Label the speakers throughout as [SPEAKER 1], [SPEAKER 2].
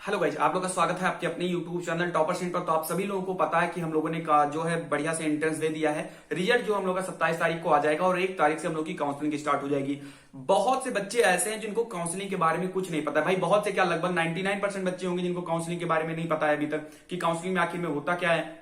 [SPEAKER 1] Hello guys, आप लोगों का स्वागत है आपके अपने यूट्यूब चैनल टॉपर सेंट पर। तो आप सभी लोगों को पता है कि हम लोगों ने जो है बढ़िया से एंट्रेंस दे दिया है। रिजल्ट जो हम लोग का 27 तारीख को आ जाएगा और 1 तारीख से हम लोग की काउंसलिंग स्टार्ट हो जाएगी। बहुत से बच्चे ऐसे हैं जिनको काउंसलिंग के बारे में कुछ नहीं पता है। भाई बहुत से क्या, लगभग 99% बच्चे होंगे जिनको काउंसलिंग के बारे में नहीं पता है अभी तक कि काउंसलिंग में आखिर में होता क्या है।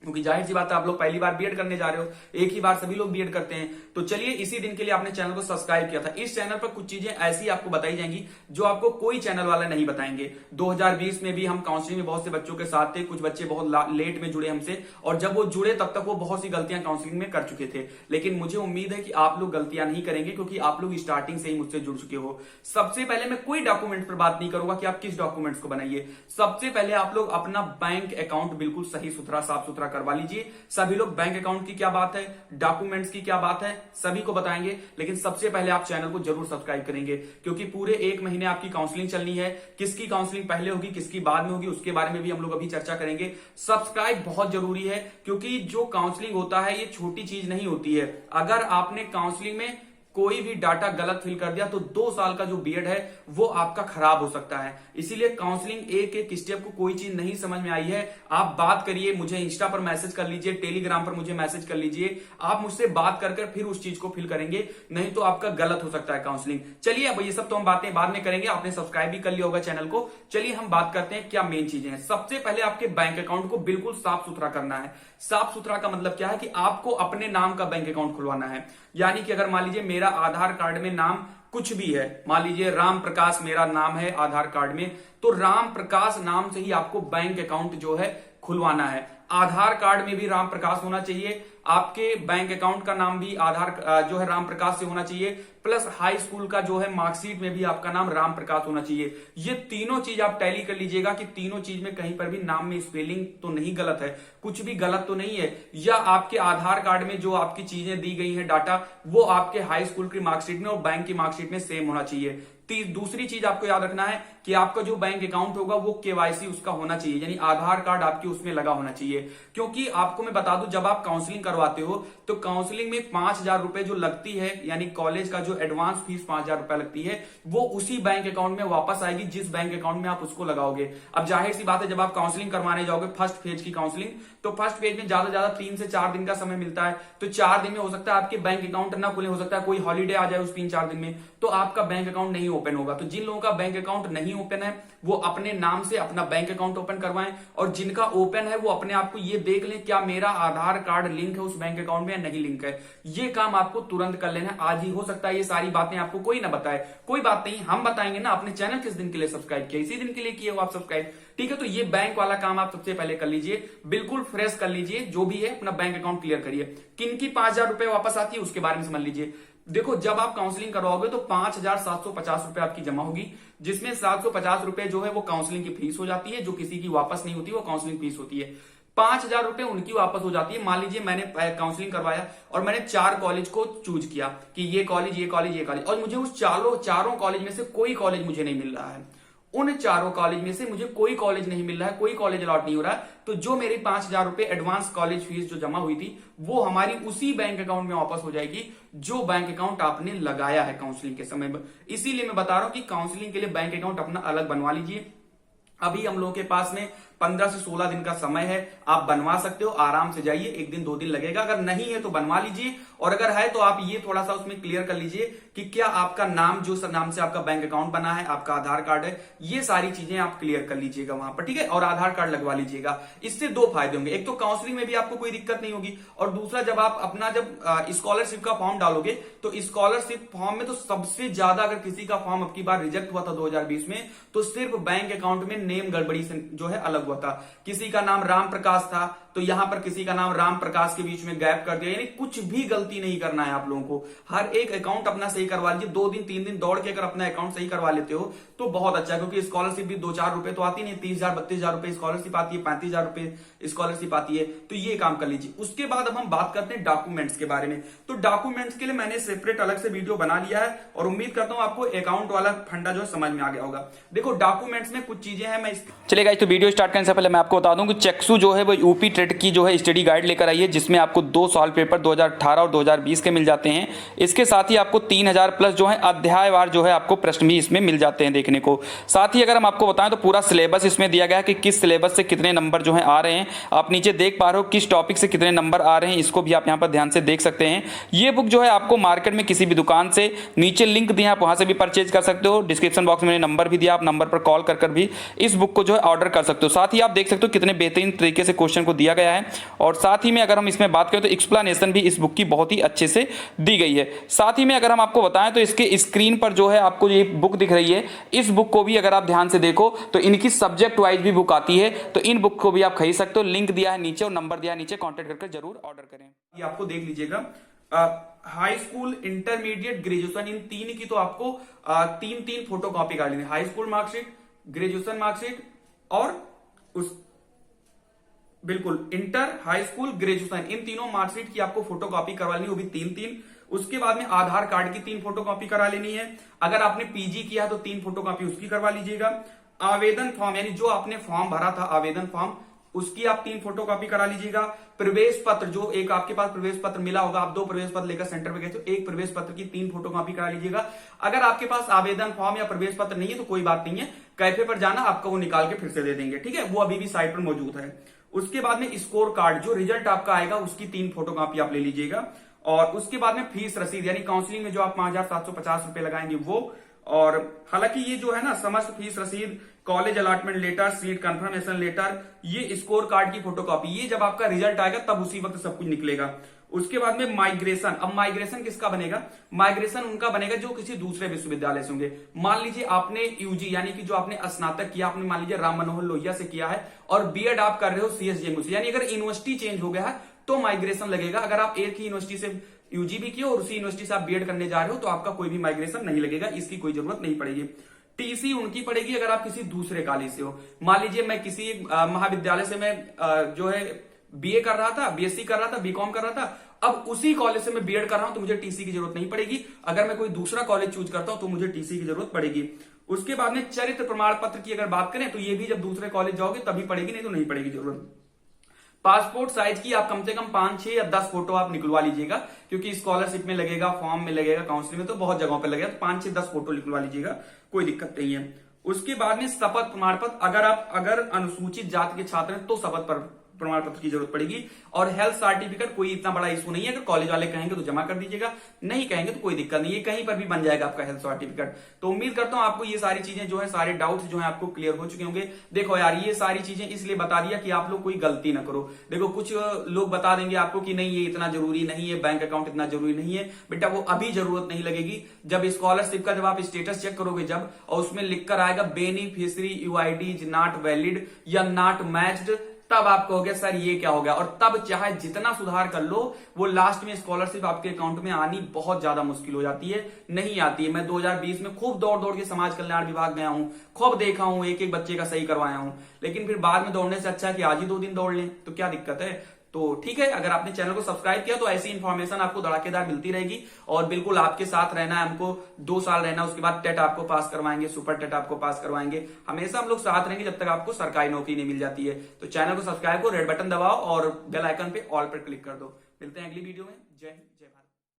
[SPEAKER 1] क्योंकि जाहिर सी बात है, आप लोग पहली बार बीएड करने जा रहे हो, एक ही बार सभी लोग बीएड करते हैं। तो चलिए, इसी दिन के लिए आपने चैनल को सब्सक्राइब किया था। इस चैनल पर कुछ चीजें ऐसी आपको बताई जाएंगी जो आपको कोई चैनल वाला नहीं बताएंगे। 2020 में भी हम काउंसलिंग में बहुत से बच्चों के साथ थे। कुछ बच्चे बहुत लेट में जुड़े हमसे, और जब वो जुड़े तब तक वो बहुत सी गलतियां काउंसलिंग में कर चुके थे। लेकिन मुझे उम्मीद है कि आप लोग गलतियां नहीं करेंगे, क्योंकि आप लोग स्टार्टिंग से ही मुझसे जुड़ चुके हो। सबसे पहले मैं कोई डॉक्यूमेंट पर बात नहीं करूंगा कि आप किस डॉक्यूमेंट्स को बनाइए। सबसे पहले आप लोग अपना बैंक अकाउंट बिल्कुल सही सुथरा साफ सुथरा करवा लीजिए। सभी लोग बैंक अकाउंट की क्या बात है, डॉक्यूमेंट्स की क्या बात है, सभी को बताएंगे। लेकिन सबसे पहले आप चैनल को जरूर सब्सक्राइब करेंगे, क्योंकि पूरे 1 महीने आपकी काउंसलिंग चलनी है। किसकी काउंसलिंग पहले होगी, किसकी बाद में होगी, उसके बारे में भी हम लोग अभी चर्चा करेंगे। सब्सक्राइब बहुत जरूरी है, क्योंकि जो काउंसलिंग होता है ये छोटी चीज नहीं होती है। अगर आपने काउंसलिंग में कोई भी डाटा गलत फिल कर दिया तो 2 साल का जो बीएड है वो आपका खराब हो सकता है। इसीलिए काउंसलिंग एक एक स्टेप को कोई चीज नहीं समझ में आई है, आप बात करिए, मुझे इंस्टा पर मैसेज कर लीजिए, टेलीग्राम पर मुझे मैसेज कर लीजिए। आप मुझसे बात कर फिर उस चीज को फिल करेंगे, नहीं तो आपका गलत हो सकता है काउंसलिंग। चलिए, अब ये सब तो हम बातें बाद में करेंगे। आपने सब्सक्राइब भी कर लिया होगा चैनल को। चलिए हम बात करते हैं क्या मेन चीजें हैं। सबसे पहले आपके बैंक अकाउंट को बिल्कुल साफ सुथरा करना है। साफ सुथरा का मतलब क्या है कि आपको अपने नाम का बैंक अकाउंट खुलवाना है। यानी कि अगर मान लीजिए मेरा आधार कार्ड में नाम कुछ भी है, मान लीजिए राम प्रकाश मेरा नाम है आधार कार्ड में, तो राम प्रकाश नाम से ही आपको बैंक अकाउंट जो है खुलवाना है। आधार कार्ड में भी राम प्रकाश होना चाहिए, आपके बैंक अकाउंट का नाम भी आधार जो है राम प्रकाश से होना चाहिए, प्लस हाई स्कूल का जो है मार्कशीट में भी आपका नाम राम प्रकाश होना चाहिए। ये तीनों चीज आप टैली कर लीजिएगा कि तीनों चीज में कहीं पर भी नाम में स्पेलिंग तो नहीं गलत है, कुछ भी गलत तो नहीं है, या आपके आधार कार्ड में जो आपकी चीजें दी गई है डाटा, वो आपके हाई स्कूल की मार्कशीट में और बैंक की मार्कशीट में सेम होना चाहिए। दूसरी चीज आपको याद रखना है कि आपका जो बैंक अकाउंट होगा वो केवाईसी उसका होना चाहिए, यानी आधार कार्ड आपके उसमें लगा होना चाहिए। क्योंकि आपको मैं बता दूं, जब आप काउंसलिंग करवाते हो तो काउंसलिंग में 5,000 रुपए जो लगती है, यानी कॉलेज का जो एडवांस फीस 5,000 रुपए लगती है, वो उसी बैंक अकाउंट में वापस आएगी जिस बैंक अकाउंट में आप उसको लगाओगे। अब जाहिर सी बात है, जब आप काउंसलिंग करवाने जाओगे फर्स्ट फेज की काउंसलिंग, तो फर्स्ट फेज में ज्यादा ज्यादा 3 से 4 दिन का समय मिलता है। तो 4 दिन में हो सकता है आपके बैंक अकाउंट ना खुले, हो सकता है कोई हॉलीडे आ जाए उस 3-4 दिन में, तो आपका बैंक अकाउंट नहीं ओपन होगा। तो जिन लोगों का बैंक अकाउंट नहीं ओपन है वो अपने नाम से अपना बैंक अकाउंट ओपन करवाएं, और जिनका ओपन है वो अपने आप को ये देख लें क्या मेरा आधार कार्ड लिंक है उस बैंक अकाउंट में या नहीं लिंक है। ये काम आपको तुरंत कर लेना है, आज ही। हो सकता है ये सारी बातें आपको कोई ना बताए, कोई बात नहीं, हम बताएंगे ना। अपने चैनल किस दिन के लिए सब्सक्राइब किया, इसी दिन के लिए किए हो आप सब्सक्राइब, ठीक है। तो ये बैंक वाला काम आप सबसे पहले कर लीजिए, बिल्कुल फ्रेश कर लीजिए, जो भी है अपना बैंक अकाउंट क्लियर करिए। किन की 5,000 रुपए वापस आती है उसके बारे में समझ लीजिए। देखो, जब आप काउंसलिंग करवाओगे तो 5,750 रुपए आपकी जमा होगी, जिसमें 750 रुपए जो है वो काउंसलिंग की फीस हो जाती है, जो किसी की वापस नहीं होती, वो काउंसलिंग फीस होती है। 5,000 रुपए उनकी वापस हो जाती है। मान लीजिए मैंने काउंसलिंग करवाया और मैंने 4 कॉलेज को चूज किया कि ये कॉलेज, ये कॉलेज, ये कॉलेज, और मुझे उस चारों कॉलेज में से कोई कॉलेज मुझे नहीं मिल रहा है। उन 4 कॉलेज में से मुझे कोई कॉलेज नहीं मिल रहा है, कोई कॉलेज अलॉट नहीं हो रहा है, तो जो मेरी 5,000 रुपए एडवांस कॉलेज फीस जो जमा हुई थी वो हमारी उसी बैंक अकाउंट में वापस हो जाएगी जो बैंक अकाउंट आपने लगाया है काउंसलिंग के समय में। इसीलिए मैं बता रहा हूं कि काउंसलिंग के लिए बैंक अकाउंट अपना अलग बनवा लीजिए। अभी हम लोगों के पास में 15 से 16 दिन का समय है, आप बनवा सकते हो, आराम से जाइए, 1 दिन 2 दिन लगेगा। अगर नहीं है तो बनवा लीजिए, और अगर है तो आप ये थोड़ा सा उसमें क्लियर कर लीजिए कि क्या आपका नाम, जो नाम से आपका बैंक अकाउंट बना है, आपका आधार कार्ड है, ये सारी चीजें आप क्लियर कर लीजिएगा वहां पर, ठीक है। और आधार कार्ड लगवा लीजिएगा। इससे 2 फायदे होंगे, एक तो काउंसलिंग में भी आपको कोई दिक्कत नहीं होगी, और दूसरा जब आप अपना स्कॉलरशिप का फॉर्म डालोगे तो स्कॉलरशिप फॉर्म में तो सबसे ज्यादा, अगर किसी का फॉर्म अब की बार रिजेक्ट हुआ था 2020 में, तो सिर्फ बैंक अकाउंट में नेम गड़बड़ी से जो है अलग हुआ था। किसी का नाम राम प्रकाश था तो यहां पर किसी का नाम राम प्रकाश के बीच में गैप कर दिया, यानी कुछ भी गलती नहीं करना है आप लोगों को। हर एक अकाउंट अपना सही करवा लीजिए। 2 दिन 3 दिन दौड़ के अगर अपना अकाउंट सही करवा लेते हो तो बहुत अच्छा है, क्योंकि स्कॉलरशिप भी 2-4 रुपए तो आती नहीं, 30,000 32,000 रुपए स्कॉलरशिप आती है, 35,000 रुपए स्कॉलरशिप आती है। तो ये काम कर लीजिए। उसके बाद अब हम बात करते हैं डॉक्यूमेंट्स के बारे में। तो डॉक्यूमेंट्स के लिए मैंने सेपरेट अलग से वीडियो बना लिया है, और उम्मीद करता हूं आपको अकाउंट वाला फंडा जो है समझ में आ गया होगा। देखो, डॉक्यूमेंट्स में कुछ चीजें हैं, मैं चलेगा। तो वीडियो स्टार्ट करने से पहले मैं आपको बता दूं कि चेकसू जो है वो यूपी स्टेट की जो है स्टडी गाइड लेकर आई है, जिसमें आपको 2 सॉल पेपर 2018 और 2020 के मिल जाते हैं। इसके साथ ही आपको 3000 प्लस जो है अध्यायवार जो है आपको प्रश्न भी इसमें मिल जाते हैं देखने को। साथ ही अगर हम आपको बताएं तो पूरा सिलेबस इसमें दिया गया है कि किस सिलेबस से कितने नंबर जो है आ रहे हैं। आप नीचे देख पा रहे हो किस टॉपिक से कितने नंबर आ रहे हैं, इसको भी आप यहाँ पर ध्यान से देख सकते हैं। ये बुक जो है आपको मार्केट में किसी भी दुकान से, नीचे लिंक दिया आप वहां से भी परचेज कर सकते हो। डिस्क्रिप्शन बॉक्स में मैंने नंबर भी दिया, आप नंबर पर कॉल कर भी इस बुक को जो है ऑर्डर कर सकते हो। साथ ही आप देख सकते हो कितने बेहतरीन तरीके से क्वेश्चन को दिया गया है। और साथ ही में अगर हम इसमें बात करें तो एक्सप्लेनेशन भी इस बुक की बहुत ही अच्छे से दी गई है। साथ ही में अगर हम आपको बताएं तो इसके स्क्रीन पर जो है आपको ये बुक दिख रही है, इस बुक को भी अगर आप ध्यान से देखो तो इनकी सब्जेक्ट वाइज भी बुक आती है, तो इन बुक को भी आप खरीद सकते हो। लिंक दिया है नीचे और नंबर दिया है नीचे, कॉन्टेक्ट करके जरूर ऑर्डर करें। ये आपको देख लीजिएगा, हाई स्कूल, इंटरमीडिएट, ग्रेजुएशन, इन तीन की तो आपको तीन फोटो कॉपी कर लेनी। High school marksheet, graduation marksheet और उस बिल्कुल इंटर, हाई स्कूल, ग्रेजुएशन, इन तीनों मार्कशीट की आपको फोटो कॉपी करवा लेनी, वो भी तीन। उसके बाद में आधार कार्ड की 3 फोटो कॉपी करा लेनी है। अगर आपने पीजी किया तो 3 फोटो कॉपी उसकी करवा लीजिएगा। आवेदन फॉर्म, यानी जो आपने फॉर्म भरा था आवेदन फॉर्म, उसकी आप 3 फोटो कॉपी करा लीजिएगा। प्रवेश पत्र, जो एक आपके पास प्रवेश पत्र मिला होगा, आप 2 प्रवेश पत्र लेकर सेंटर पे गए तो 1 प्रवेश पत्र की 3 फोटो कॉपी करा लीजिएगा। अगर आपके पास आवेदन फॉर्म या प्रवेश पत्र नहीं है तो कोई बात नहीं है, कैफे पर जाना, आपको वो निकाल के फिर से दे देंगे, ठीक है, वो अभी भी साइट पर मौजूद है। उसके बाद में स्कोर कार्ड, जो रिजल्ट आपका आएगा उसकी 3 फोटो कॉपी आप ले लीजिएगा। और उसके बाद में फीस रसीद, यानी काउंसलिंग में जो आप 5750 रुपए लगाएंगे वो। और हालांकि ये जो है ना, समस्त फीस रसीद, college allotment letter, seat confirmation letter, ये स्कोर कार्ड की फोटोकॉपी, ये जब आपका रिजल्ट आएगा तब उसी वक्त सब कुछ निकलेगा। उसके बाद में माइग्रेशन, अब माइग्रेशन किसका बनेगा? माइग्रेशन उनका बनेगा जो किसी दूसरे विश्वविद्यालय से होंगे। मान लीजिए आपने यूजी यानी कि जो आपने स्नातक किया, आपने मान लीजिए राम मनोहर लोहिया से किया है और बीएड आप कर रहे हो सीएसजेएमयू से, यानी अगर यूनिवर्सिटी चेंज हो गया है तो माइग्रेशन लगेगा। अगर आप एक ही यूनिवर्सिटी से यूजी भी किए और उसी यूनिवर्सिटी से आप बीएड करने जा रहे हो तो आपका कोई भी माइग्रेशन नहीं लगेगा, इसकी कोई जरूरत नहीं पड़ेगी। टीसी उनकी पड़ेगी अगर आप किसी दूसरे कॉलेज से हो। मान लीजिए मैं किसी महाविद्यालय से मैं जो है बीए कर रहा था, बीएससी कर रहा था, बीकॉम कर रहा था, अब उसी कॉलेज से मैं बीएड कर रहा हूं तो मुझे टीसी की जरूरत नहीं पड़ेगी। अगर मैं कोई दूसरा कॉलेज चूज करता हूं तो मुझे टीसी की जरूरत पड़ेगी। उसके बाद में चरित्र प्रमाण पत्र की अगर बात करें तो ये भी जब दूसरे कॉलेज जाओगे तभी पड़ेगी, नहीं तो नहीं पड़ेगी जरूरत। पासपोर्ट साइज की आप कम से कम 5, 6 या 10 फोटो आप निकलवा लीजिएगा, क्योंकि स्कॉलरशिप में लगेगा, फॉर्म में लगेगा, काउंसलिंग में तो बहुत जगहों पे लगेगा, तो 5, 6, 10 फोटो निकलवा लीजिएगा, कोई दिक्कत नहीं है। उसके बाद में शपथ प्रमाण पत्र, अगर अनुसूचित जाति के छात्र हैं तो शपथ प्रमाण पत्र की जरूरत पड़ेगी। और हेल्थ सर्टिफिकेट कोई इतना बड़ा इशू नहीं है, अगर कॉलेज वाले कहेंगे तो जमा कर दीजिएगा, नहीं कहेंगे तो कोई दिक्कत नहीं है, कहीं पर भी बन जाएगा आपका हेल्थ सर्टिफिकेट। तो उम्मीद करता हूं आपको ये सारी चीजें जो है, सारे डाउट्स जो है आपको क्लियर हो चुके होंगे। देखो यार, ये सारी चीजें इसलिए बता दिया कि आप लोग कोई गलती ना करो। देखो कुछ लोग बता देंगे आपको कि नहीं ये इतना जरूरी नहीं है, बैंक अकाउंट इतना जरूरी नहीं है। बेटा वो अभी जरूरत नहीं लगेगी, जब स्कॉलरशिप का जब आप स्टेटस चेक करोगे जब, और उसमें लिखकर आएगा beneficiary UID is not valid या नॉट मैच्ड, तब आप कहोगे सर ये क्या हो गया। और तब चाहे जितना सुधार कर लो, वो लास्ट में स्कॉलरशिप आपके अकाउंट में आनी बहुत ज्यादा मुश्किल हो जाती है, नहीं आती है। मैं 2020 में खूब दौड़ दौड़ के समाज कल्याण विभाग गया हूं, खूब देखा हूं, एक एक बच्चे का सही करवाया हूं, लेकिन फिर बाद में दौड़ने से अच्छा है कि आज ही 2 दिन दौड़ लें, तो क्या दिक्कत है। तो ठीक है, अगर आपने चैनल को सब्सक्राइब किया तो ऐसी इंफॉर्मेशन आपको धड़ाकेदार मिलती रहेगी। और बिल्कुल आपके साथ रहना है, हमको 2 साल रहना, उसके बाद टेट आपको पास करवाएंगे, सुपर टेट आपको पास करवाएंगे, हमेशा हम लोग साथ रहेंगे जब तक आपको सरकारी नौकरी नहीं मिल जाती है। तो चैनल को सब्सक्राइब करो, रेड बटन दबाओ और बेल आइकन पे ऑल पर क्लिक कर दो। मिलते हैं अगली वीडियो में। जय हिंद, जय भारत।